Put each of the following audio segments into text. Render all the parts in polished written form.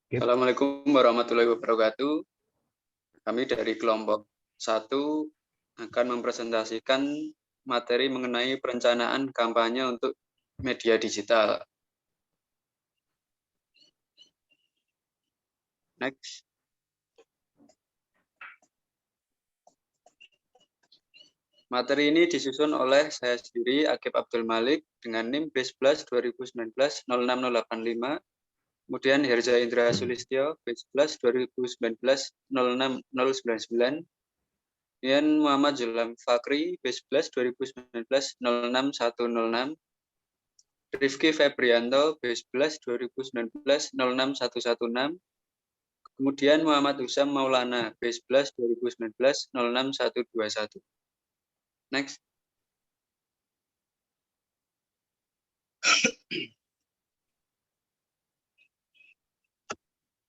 Assalamualaikum warahmatullahi wabarakatuh. Kami dari kelompok 1 akan mempresentasikan materi mengenai perencanaan kampanye untuk media digital. Next. Materi ini disusun oleh saya sendiri, Akib Abdul Malik, dengan NIM BASE 2019-06085. Kemudian Herza Indra Sulistyo, BASE 2019-06099. Kemudian Muhammad Zulam Fakri, BASE 2019-06106. Rifki Febrianto, BASE 2019-06116. Kemudian Muhammad Husam Maulana, BASE 2019-06121. Next.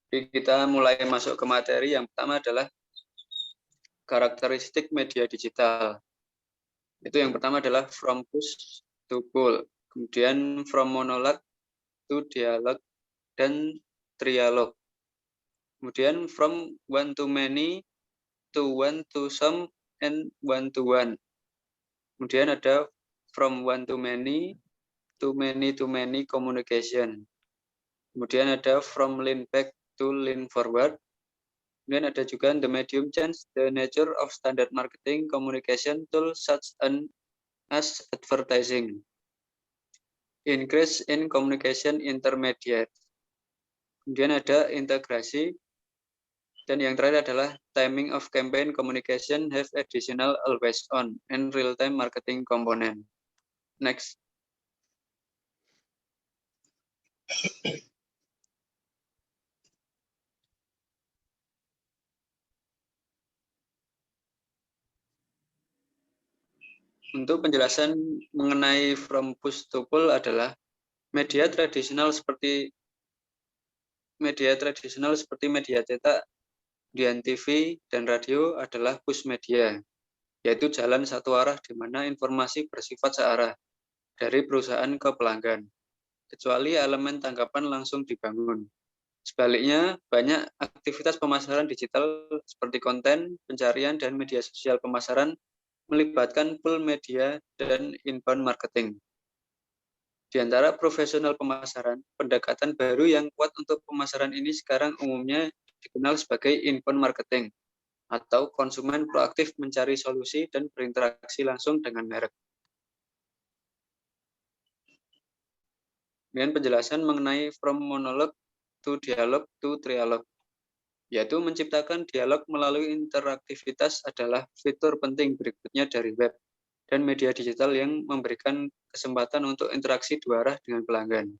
Jadi kita mulai masuk ke materi. Yang pertama adalah karakteristik media digital. Itu yang pertama adalah from push to pull. Kemudian from monologue to dialogue dan trialog. Kemudian from one to many to one to some and one to one. Kemudian ada from one to many to many communication. Kemudian ada from lean back to lean forward. Kemudian ada juga the medium change the nature of standard marketing communication tools such as advertising. Increase in communication intermediate. Kemudian ada integrasi. Dan yang terakhir adalah timing of campaign communication have additional always on and real-time marketing component. Next. Untuk penjelasan mengenai from push to pull adalah media tradisional seperti media cetak, kemudian TV dan radio adalah push media, yaitu jalan satu arah di mana informasi bersifat searah dari perusahaan ke pelanggan, kecuali elemen tanggapan langsung dibangun. Sebaliknya, banyak aktivitas pemasaran digital seperti konten, pencarian, dan media sosial pemasaran melibatkan pull media dan inbound marketing. Di antara profesional pemasaran, pendekatan baru yang kuat untuk pemasaran ini sekarang umumnya dikenal sebagai inbound marketing atau konsumen proaktif mencari solusi dan berinteraksi langsung dengan merek. Kemudian penjelasan mengenai from monologue to dialog to trialog, yaitu menciptakan dialog melalui interaktivitas adalah fitur penting berikutnya dari web dan media digital yang memberikan kesempatan untuk interaksi dua arah dengan pelanggan.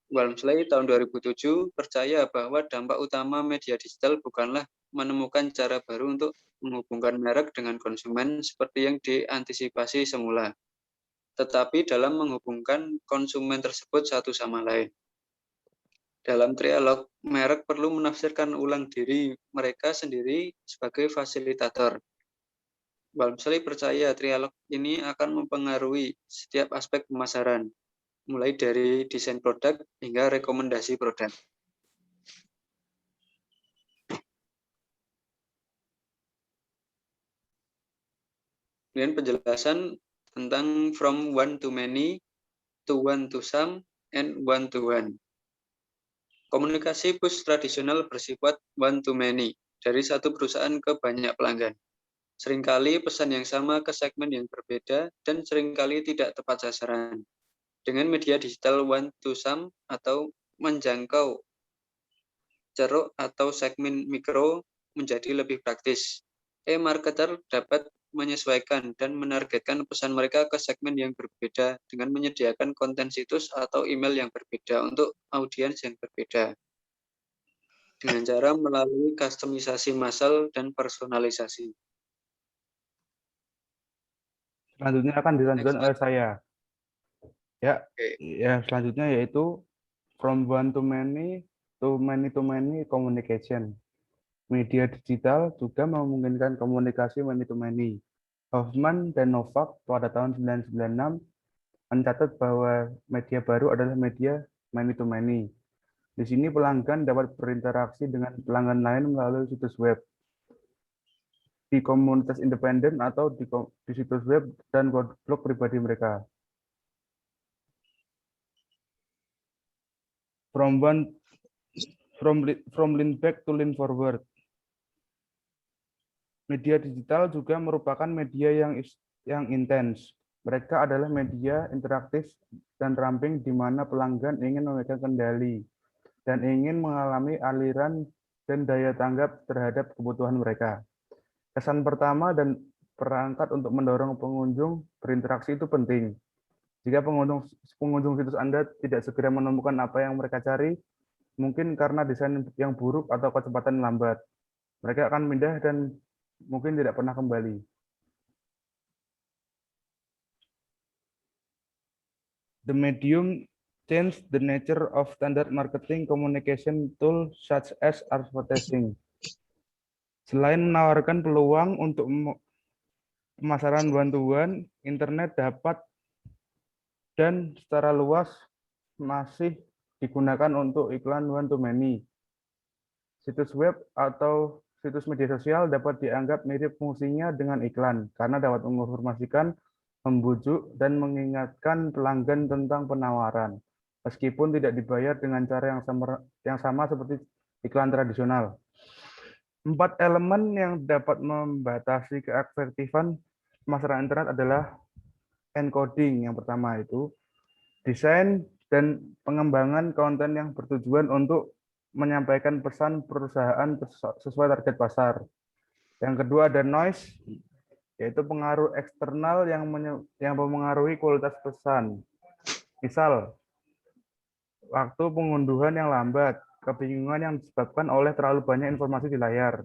Walmsley tahun 2007 percaya bahwa dampak utama media digital bukanlah menemukan cara baru untuk menghubungkan merek dengan konsumen seperti yang diantisipasi semula, tetapi dalam menghubungkan konsumen tersebut satu sama lain. Dalam trialog, merek perlu menafsirkan ulang diri mereka sendiri sebagai fasilitator. Walmsley percaya trialog ini akan mempengaruhi setiap aspek pemasaran, mulai dari desain produk hingga rekomendasi produk. Kemudian penjelasan tentang from one to many, to one to some, and one to one. Komunikasi push tradisional bersifat one to many, dari satu perusahaan ke banyak pelanggan. Seringkali pesan yang sama ke segmen yang berbeda dan seringkali tidak tepat sasaran. Dengan media digital one to some atau menjangkau ceruk atau segmen mikro menjadi lebih praktis. E-marketer dapat menyesuaikan dan menargetkan pesan mereka ke segmen yang berbeda dengan menyediakan konten situs atau email yang berbeda untuk audiens yang berbeda. Dengan cara melalui kustomisasi massal dan personalisasi. Selanjutnya akan dilanjutkan oleh saya. Ya, Oke. ya selanjutnya yaitu from one to many communication. Media digital juga memungkinkan komunikasi many to many. Hoffman dan Novak pada tahun 1996 mencatat bahwa media baru adalah media many to many. Di sini pelanggan dapat berinteraksi dengan pelanggan lain melalui situs web, di komunitas independen atau di situs web dan blog pribadi mereka. From lean back to lean forward. Media digital juga merupakan media yang intens. Mereka adalah media interaktif dan ramping di mana pelanggan ingin memegang kendali dan ingin mengalami aliran dan daya tanggap terhadap kebutuhan mereka. Kesan pertama dan perangkat untuk mendorong pengunjung berinteraksi itu penting. Jika pengunjung situs Anda tidak segera menemukan apa yang mereka cari, mungkin karena desain yang buruk atau kecepatan lambat, mereka akan pindah dan mungkin tidak pernah kembali. The medium changed the nature of standard marketing communication tools such as advertising. Selain menawarkan peluang untuk pemasaran bantuan, internet dapat dan secara luas masih digunakan untuk iklan one to many. Situs web atau situs media sosial dapat dianggap mirip fungsinya dengan iklan karena dapat menginformasikan, membujuk, dan mengingatkan pelanggan tentang penawaran, meskipun tidak dibayar dengan cara yang sama seperti iklan tradisional. 4 elemen yang dapat membatasi keefektifan pemasaran internet adalah encoding, yang pertama itu desain dan pengembangan konten yang bertujuan untuk menyampaikan pesan perusahaan sesuai target pasar. Yang kedua ada noise, yaitu pengaruh eksternal yang mempengaruhi kualitas pesan. Misal, waktu pengunduhan yang lambat, kebingungan yang disebabkan oleh terlalu banyak informasi di layar.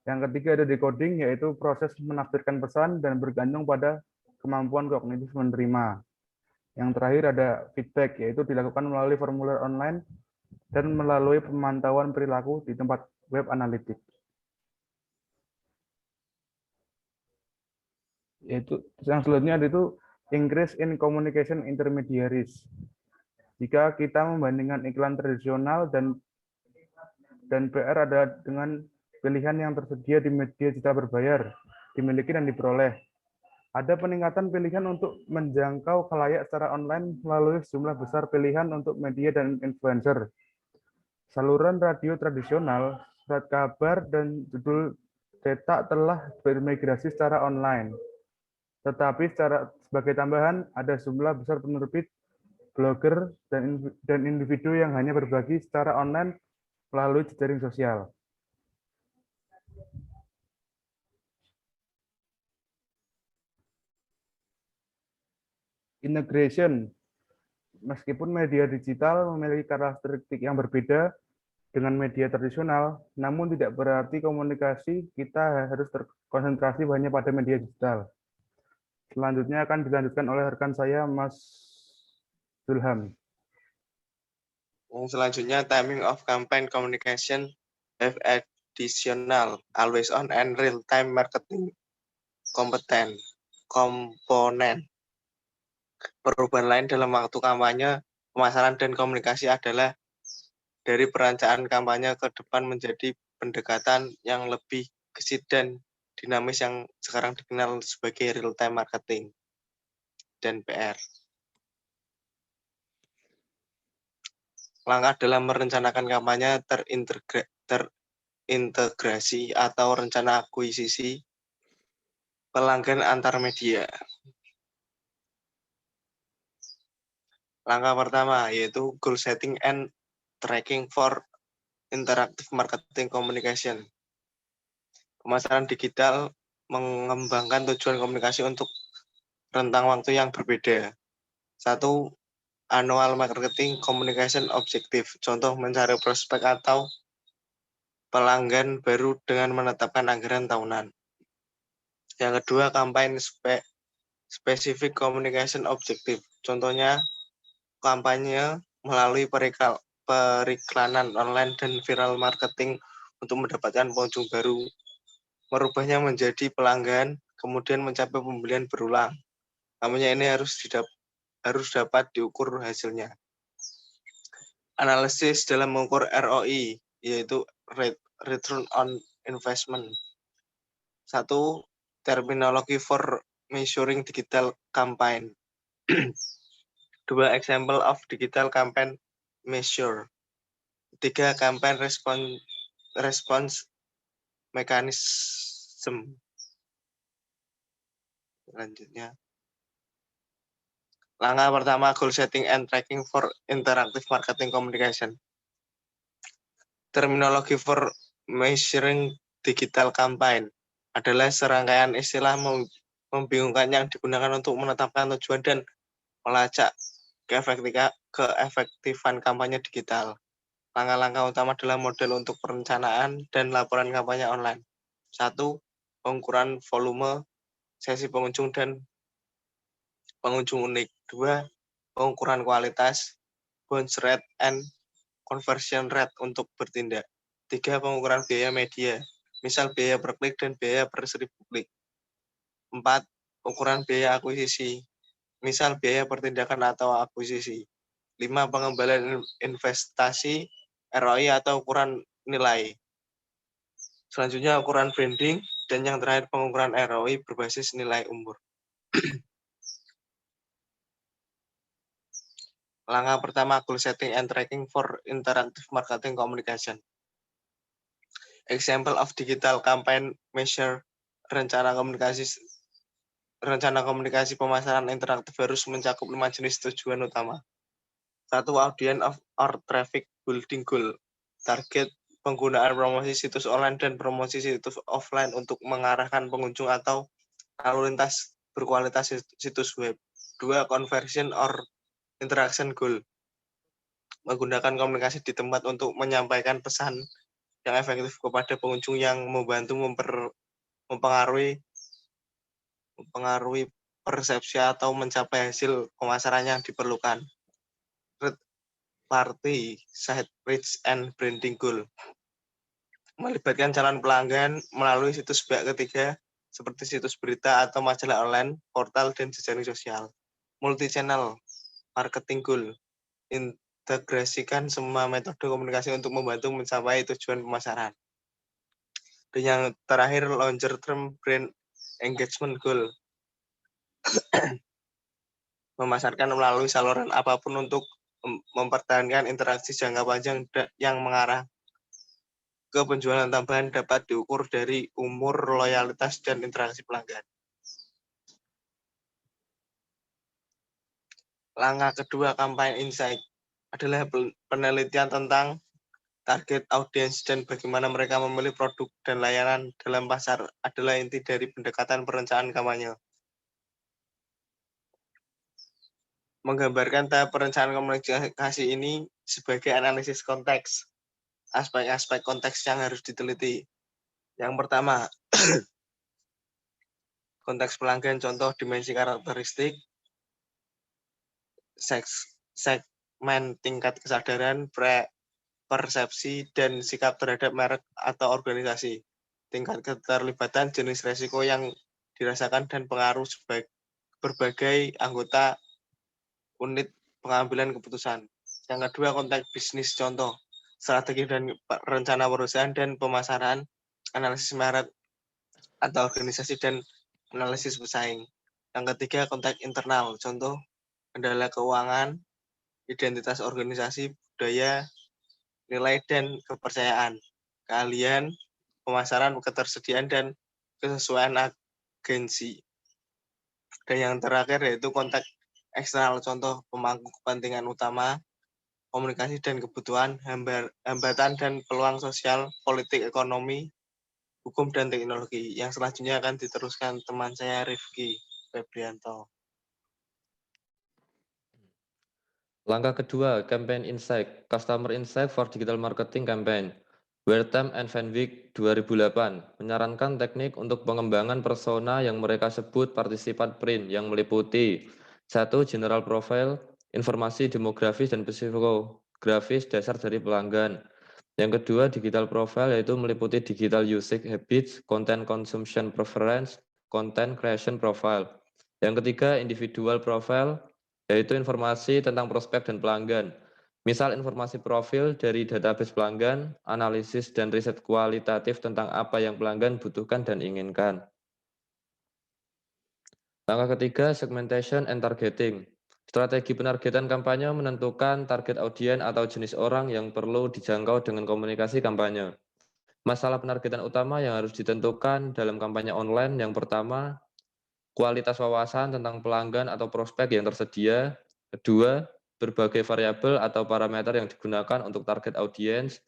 Yang ketiga ada decoding, yaitu proses menafsirkan pesan dan bergantung pada kemampuan kognitif menerima. Yang terakhir ada feedback, yaitu dilakukan melalui formulir online dan melalui pemantauan perilaku di tempat web analitik. Yaitu yang selanjutnya itu increase in communication intermediaries. Jika kita membandingkan iklan tradisional dan PR ada dengan pilihan yang tersedia di media digital berbayar, dimiliki dan diperoleh. Ada peningkatan pilihan untuk menjangkau khalayak secara online melalui jumlah besar pilihan untuk media dan influencer. Saluran radio tradisional, surat kabar, dan judul cetak telah bermigrasi secara online. Tetapi sebagai tambahan, ada jumlah besar penerbit, blogger, dan individu yang hanya berbagi secara online melalui jejaring sosial. Integration. Meskipun media digital memiliki karakteristik yang berbeda dengan media tradisional, namun tidak berarti komunikasi kita harus terkonsentrasi hanya pada media digital. Selanjutnya akan dilanjutkan oleh rekan saya, Mas Zulham. Selanjutnya, timing of campaign communication have additional, always on, and real-time marketing komponen. Perubahan lain dalam waktu kampanye, pemasaran, dan komunikasi adalah dari perencanaan kampanye ke depan menjadi pendekatan yang lebih gesit dan dinamis yang sekarang dikenal sebagai real-time marketing dan PR. Langkah dalam merencanakan kampanye terintegrasi atau rencana akuisisi pelanggan antar media. Langkah pertama yaitu goal setting and tracking for interactive marketing communication. Pemasaran digital mengembangkan tujuan komunikasi untuk rentang waktu yang berbeda. 1. Annual marketing communication objective. Contoh mencari prospek atau pelanggan baru dengan menetapkan anggaran tahunan. Yang kedua, campaign specific communication objective. Contohnya kampanye melalui periklanan online dan viral marketing untuk mendapatkan pengunjung baru, merubahnya menjadi pelanggan, kemudian mencapai pembelian berulang. Kampanye ini harus dapat diukur hasilnya. Analisis dalam mengukur ROI, yaitu Return on Investment. 1. Terminologi for measuring digital campaign. 2. Example of digital campaign measure. 3. Campaign response mechanism. Selanjutnya, langkah pertama, goal setting and tracking for interactive marketing communication. Terminologi for measuring digital campaign adalah serangkaian istilah membingungkan yang digunakan untuk menetapkan tujuan dan melacak keefektifan kampanye digital. Langkah-langkah utama adalah model untuk perencanaan dan laporan kampanye online. 1. Pengukuran volume sesi pengunjung dan pengunjung unik. 2. Pengukuran kualitas, bounce rate and conversion rate untuk bertindak. 3. Pengukuran biaya media, misal biaya per klik dan biaya per 1000 klik. 4. Ukuran biaya akuisisi, misal biaya pertindakan atau akuisisi. 5. Pengembalian investasi, ROI atau ukuran nilai. Selanjutnya ukuran branding, dan yang terakhir pengukuran ROI berbasis nilai umur. Langkah pertama, goal setting and tracking for interactive marketing communication. Example of digital campaign measure. Rencana komunikasi pemasaran interaktif harus mencakup 5 jenis tujuan utama. 1. Audience or traffic building goal. Target penggunaan promosi situs online dan promosi situs offline untuk mengarahkan pengunjung atau lalu lintas berkualitas situs web. 2. Conversion or interaction goal. Menggunakan komunikasi di tempat untuk menyampaikan pesan yang efektif kepada pengunjung yang membantu mempengaruhi persepsi atau mencapai hasil pemasaran yang diperlukan. Third party site reach and branding goal. Melibatkan calon pelanggan melalui situs pihak ketiga seperti situs berita atau majalah online, portal, dan jejaring sosial. Multi-channel marketing goal. Integrasikan semua metode komunikasi untuk membantu mencapai tujuan pemasaran. Dan yang terakhir, longer term brand engagement goal. Memasarkan melalui saluran apapun untuk mempertahankan interaksi jangka panjang yang mengarah ke penjualan tambahan dapat diukur dari umur, loyalitas, dan interaksi pelanggan. Langkah kedua, campaign insight, adalah penelitian tentang target audiens dan bagaimana mereka memilih produk dan layanan dalam pasar adalah inti dari pendekatan perencanaan kampanye. Menggambarkan tahap perencanaan komunikasi ini sebagai analisis konteks. Aspek-aspek konteks yang harus diteliti. Yang pertama, konteks pelanggan, contoh dimensi karakteristik, segmen tingkat kesadaran, persepsi, dan sikap terhadap merek atau organisasi. Tingkat keterlibatan, jenis resiko yang dirasakan, dan pengaruh berbagai anggota unit pengambilan keputusan. Yang kedua, konteks bisnis, contoh strategi dan rencana perusahaan dan pemasaran, analisis merek atau organisasi, dan analisis pesaing. Yang ketiga, konteks internal, contoh kendala keuangan, identitas organisasi, budaya, nilai dan kepercayaan, keahlian, pemasaran, ketersediaan, dan kesesuaian agensi. Dan yang terakhir yaitu konteks eksternal, contoh pemangku kepentingan utama, komunikasi dan kebutuhan, hambatan dan peluang sosial, politik, ekonomi, hukum, dan teknologi. Yang selanjutnya akan diteruskan teman saya Rifki Febrianto. Langkah kedua, campaign insight, customer insight for digital marketing campaign. Wertham and Van Wyk 2008 menyarankan teknik untuk pengembangan persona yang mereka sebut partisipan print yang meliputi 1. General profile, informasi demografis dan psikografis dasar dari pelanggan. Yang kedua, digital profile, yaitu meliputi digital usage habits, content consumption preference, content creation profile. Yang ketiga, individual profile, yaitu informasi tentang prospek dan pelanggan. Misal informasi profil dari database pelanggan, analisis dan riset kualitatif tentang apa yang pelanggan butuhkan dan inginkan. Langkah ketiga, segmentation and targeting. Strategi penargetan kampanye menentukan target audiens atau jenis orang yang perlu dijangkau dengan komunikasi kampanye. Masalah penargetan utama yang harus ditentukan dalam kampanye online yang pertama, kualitas wawasan tentang pelanggan atau prospek yang tersedia. Kedua, berbagai variabel atau parameter yang digunakan untuk target audiens.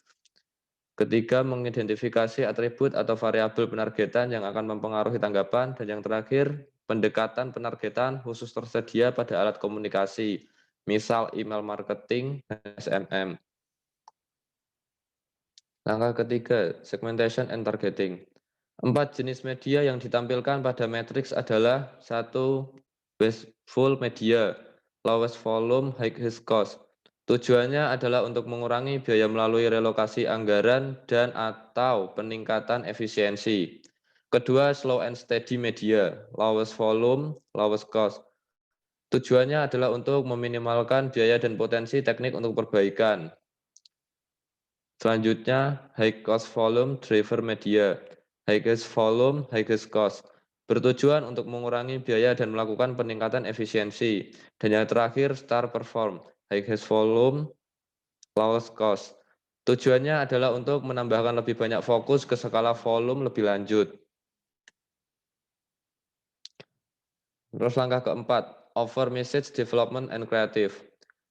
Ketiga, mengidentifikasi atribut atau variabel penargetan yang akan mempengaruhi tanggapan. Dan yang terakhir, pendekatan penargetan khusus tersedia pada alat komunikasi, misal email marketing dan SMM. Langkah ketiga, segmentation and targeting. 4 jenis media yang ditampilkan pada matriks adalah 1. Wasteful media, lowest volume, highest cost. Tujuannya adalah untuk mengurangi biaya melalui relokasi anggaran dan atau peningkatan efisiensi. Kedua, slow and steady media, lowest volume, lowest cost. Tujuannya adalah untuk meminimalkan biaya dan potensi teknik untuk perbaikan. Selanjutnya, high cost volume driver media, highest volume, highest cost. Bertujuan untuk mengurangi biaya dan melakukan peningkatan efisiensi. Dan yang terakhir, star perform, highest volume, lowest cost. Tujuannya adalah untuk menambahkan lebih banyak fokus ke skala volume lebih lanjut. Terus langkah keempat, over message development and creative.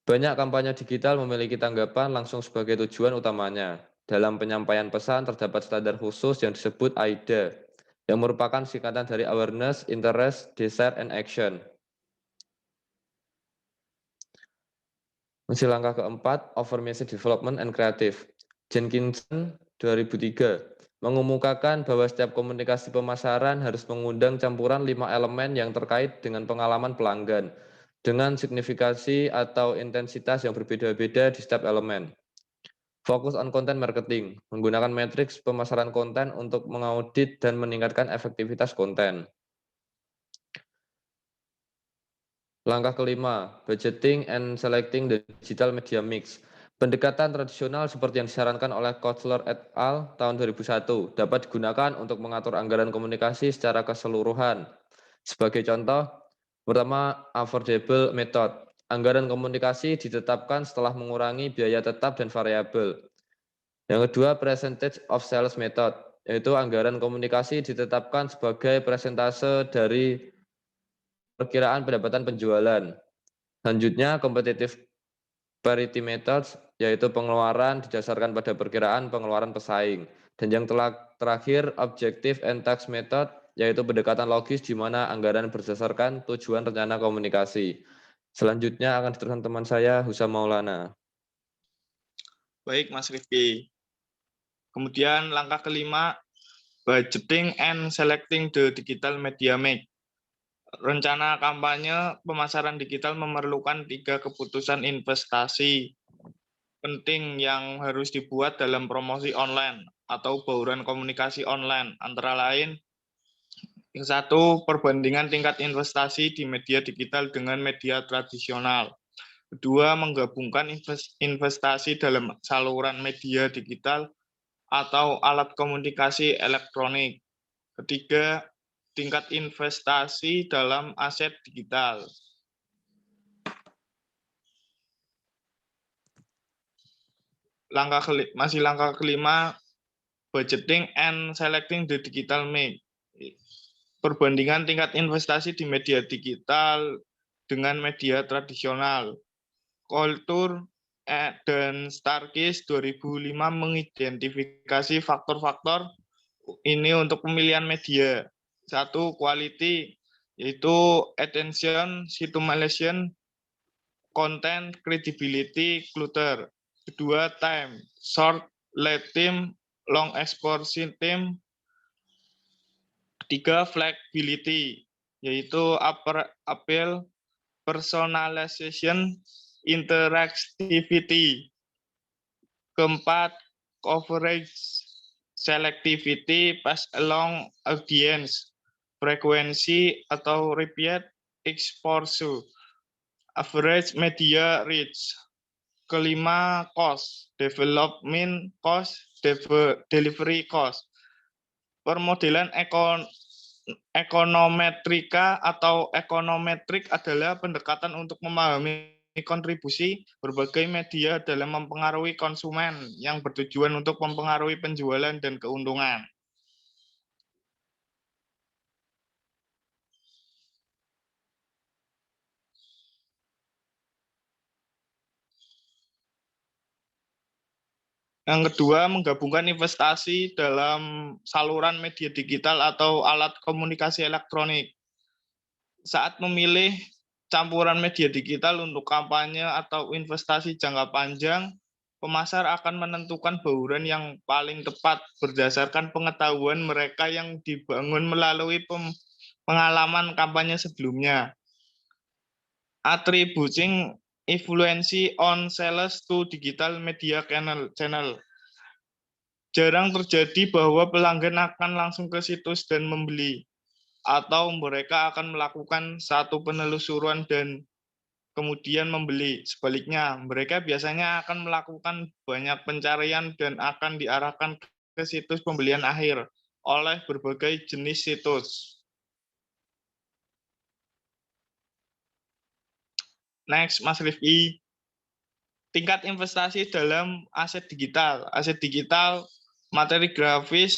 Banyak kampanye digital memiliki tanggapan langsung sebagai tujuan utamanya. Dalam penyampaian pesan terdapat standar khusus yang disebut AIDA, yang merupakan singkatan dari awareness, interest, desire, and action. Masih langkah keempat, over message development and creative. Jenkinson 2003 mengemukakan bahwa setiap komunikasi pemasaran harus mengundang campuran 5 elemen yang terkait dengan pengalaman pelanggan, dengan signifikasi atau intensitas yang berbeda-beda di setiap elemen. Fokus on content marketing, menggunakan matriks pemasaran konten untuk mengaudit dan meningkatkan efektivitas konten. Langkah kelima, budgeting and selecting the digital media mix. Pendekatan tradisional seperti yang disarankan oleh Kotler et al. Tahun 2001 dapat digunakan untuk mengatur anggaran komunikasi secara keseluruhan. Sebagai contoh, pertama, affordable method. Anggaran komunikasi ditetapkan setelah mengurangi biaya tetap dan variabel. Yang kedua, percentage of sales method, yaitu anggaran komunikasi ditetapkan sebagai persentase dari perkiraan pendapatan penjualan. Selanjutnya, competitive parity methods, yaitu pengeluaran didasarkan pada perkiraan pengeluaran pesaing. Dan yang terakhir, objective and tax method, yaitu pendekatan logis di mana anggaran berdasarkan tujuan rencana komunikasi. Selanjutnya akan diteruskan teman saya, Husam Maulana. Baik, Mas Rifki. Kemudian langkah kelima, budgeting and selecting the digital media mix. Rencana kampanye pemasaran digital memerlukan 3 keputusan investasi penting yang harus dibuat dalam promosi online atau bauran komunikasi online. Antara lain, yang satu, perbandingan tingkat investasi di media digital dengan media tradisional. Kedua, menggabungkan investasi dalam saluran media digital atau alat komunikasi elektronik. Ketiga, tingkat investasi dalam aset digital. Masih langkah kelima, budgeting and selecting the digital mix. Perbandingan tingkat investasi di media digital dengan media tradisional. Kultur dan Starkis 2005 mengidentifikasi faktor-faktor ini untuk pemilihan media. 1, quality, yaitu attention, stimulation, content, credibility, clutter. Kedua, time, short lead time, long exposure time. Ketiga, flexibility, yaitu appeal, personalization, interactivity. Keempat, coverage, selectivity, pass along audience, frekuensi atau repeat exposure, average media reach. kelima cost, development cost, delivery cost. Permodelan ekonometrika atau ekonometrik adalah pendekatan untuk memahami kontribusi berbagai media dalam mempengaruhi konsumen yang bertujuan untuk mempengaruhi penjualan dan keuntungan. Yang kedua, menggabungkan investasi dalam saluran media digital atau alat komunikasi elektronik. Saat memilih campuran media digital untuk kampanye atau investasi jangka panjang, pemasar akan menentukan bauran yang paling tepat berdasarkan pengetahuan mereka yang dibangun melalui pengalaman kampanye sebelumnya. Attributing influence on sales to digital media channel. Jarang terjadi bahwa pelanggan akan langsung ke situs dan membeli, atau mereka akan melakukan satu penelusuran dan kemudian membeli. Sebaliknya, mereka biasanya akan melakukan banyak pencarian dan akan diarahkan ke situs pembelian akhir oleh berbagai jenis situs. Next, Mas Rifki. Tingkat investasi dalam aset digital. Aset digital, materi grafis,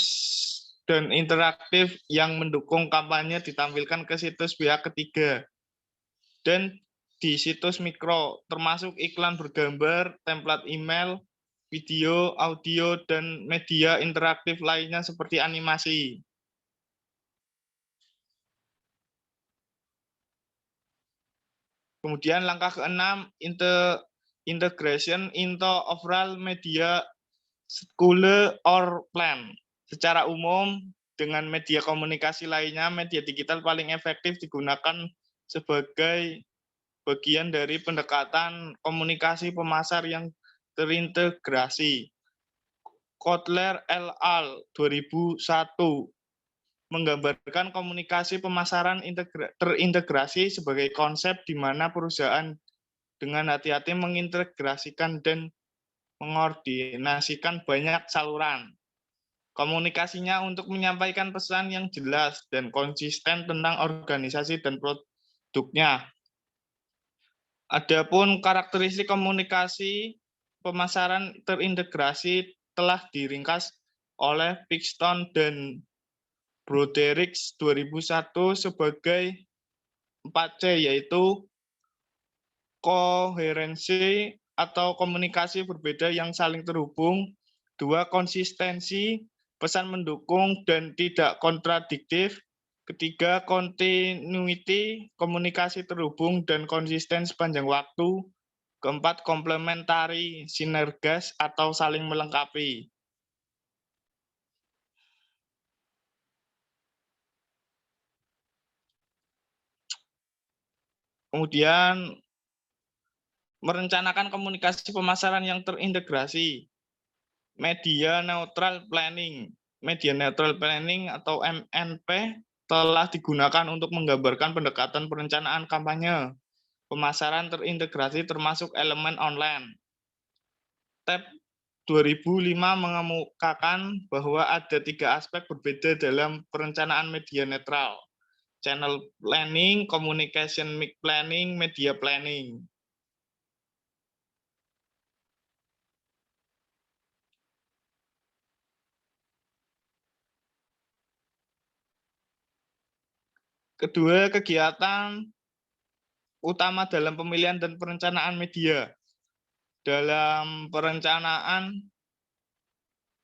dan interaktif yang mendukung kampanye ditampilkan ke situs pihak ketiga. Dan di situs mikro, termasuk iklan bergambar, template email, video, audio, dan media interaktif lainnya seperti animasi. Kemudian langkah keenam, integration into overall media school or plan. Secara umum, dengan media komunikasi lainnya, media digital paling efektif digunakan sebagai bagian dari pendekatan komunikasi pemasar yang terintegrasi. Kotler et al. 2001 menggambarkan komunikasi pemasaran terintegrasi sebagai konsep di mana perusahaan dengan hati-hati mengintegrasikan dan mengordinasikan banyak saluran komunikasinya untuk menyampaikan pesan yang jelas dan konsisten tentang organisasi dan produknya. Adapun karakteristik komunikasi pemasaran terintegrasi telah diringkas oleh Pixton dan Broderick 2001 sebagai 4C, yaitu koherensi atau komunikasi berbeda yang saling terhubung, 2. Konsistensi, pesan mendukung dan tidak kontradiktif, 3. Continuity, komunikasi terhubung dan konsisten sepanjang waktu, 4. Komplementari, sinergas atau saling melengkapi. Kemudian merencanakan komunikasi pemasaran yang terintegrasi. Media neutral planning. Media neutral planning atau MNP telah digunakan untuk menggambarkan pendekatan perencanaan kampanye pemasaran terintegrasi termasuk elemen online. Tab 2005 mengemukakan bahwa ada 3 aspek berbeda dalam perencanaan media netral. Channel planning, communication mix planning, media planning. Kedua, kegiatan utama dalam pemilihan dan perencanaan media. Dalam perencanaan,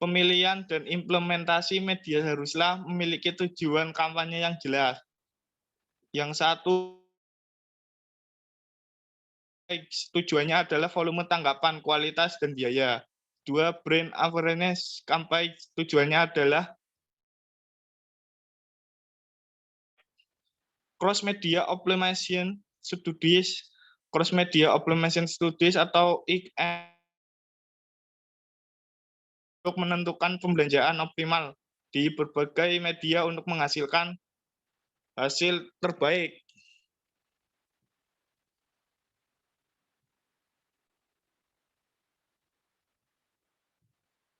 pemilihan dan implementasi media haruslah memiliki tujuan kampanye yang jelas. Yang satu, tujuannya adalah volume tanggapan, kualitas, dan biaya. 2. Brand awareness, kampanye tujuannya adalah cross media optimization studies, cross media optimization studies atau untuk menentukan pembelanjaan optimal di berbagai media untuk menghasilkan hasil terbaik.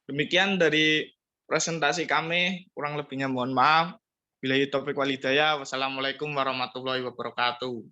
Demikian dari presentasi kami, kurang lebihnya mohon maaf. Billahi taufiq wal hidayah. Wassalamualaikum warahmatullahi wabarakatuh.